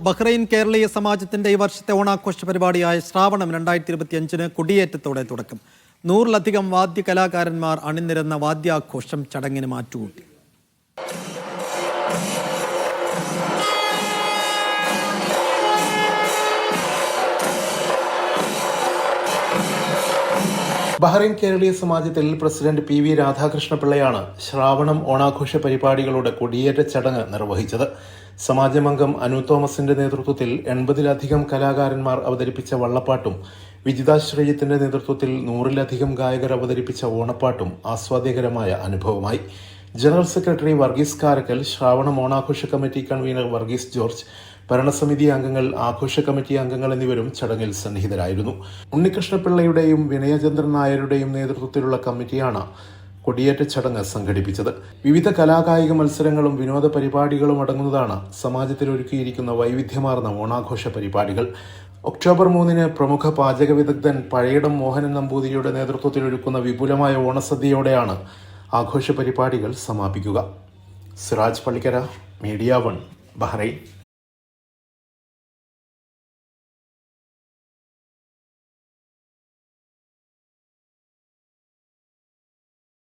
Bahrain കേരളീയ സമാജത്തിന്റെ ഈ വർഷത്തെ ഓണാഘോഷ പരിപാടിയായ ശ്രാവണം 2025 കൊടിയേറ്റത്തോടെ തുടക്കം. 100-ലധികം വാദ്യ കലാകാരന്മാർ അണിനിരന്ന വാദ്യാഘോഷം ചടങ്ങിന് മാറ്റുകൂട്ടി. ബഹ്റൈൻ കേരളീയ സമാജത്തിൽ പ്രസിഡന്റ് PV രാധാകൃഷ്ണപിള്ളയാണ് ശ്രാവണം ഓണാഘോഷ പരിപാടികളുടെ കൊടിയേറ്റ ചടങ്ങ് നിർവഹിച്ചത്. സമാജമംഗം അനു തോമസിന്റെ നേതൃത്വത്തിൽ 80-ലധികം കലാകാരന്മാർ അവതരിപ്പിച്ച വള്ളപ്പാട്ടും വിജിത ശ്രീജിത്തിന്റെ നേതൃത്വത്തിൽ 100-ലധികം ഗായകർ അവതരിപ്പിച്ച ഓണപ്പാട്ടും ആസ്വാദ്യകരമായ അനുഭവമായി. ജനറൽ സെക്രട്ടറി വർഗീസ് കാരക്കൽ, ശ്രാവണം ഓണാഘോഷ കമ്മിറ്റി കൺവീനർ വർഗീസ് ജോർജ്, ഭരണസമിതി അംഗങ്ങൾ, ആഘോഷ കമ്മിറ്റി അംഗങ്ങൾ എന്നിവരും ചടങ്ങിൽ സന്നിഹിതരായിരുന്നു. ഉണ്ണികൃഷ്ണപിള്ളയുടെയും വിനയചന്ദ്രൻ നായരുടെയും നേതൃത്വത്തിലുള്ള കമ്മിറ്റിയാണ് കൊടിയേറ്റ ചടങ്ങ് സംഘടിപ്പിച്ചത്. വിവിധ കലാകായിക മത്സരങ്ങളും വിനോദ പരിപാടികളും അടങ്ങുന്നതാണ് സമാജത്തിൽ ഒരുക്കിയിരിക്കുന്ന വൈവിധ്യമാർന്ന ഓണാഘോഷ പരിപാടികൾ. ഒക്ടോബർ 3 പ്രമുഖ പാചക വിദഗ്ധൻ പഴയിടം മോഹനൻ നമ്പൂതിരിയുടെ നേതൃത്വത്തിൽ ഒരുക്കുന്ന വിപുലമായ ഓണസദ്യയോടെയാണ് ആഘോഷ പരിപാടികൾ സമാപിക്കുക. Siraj Pallikkara, media 1, Bahrain.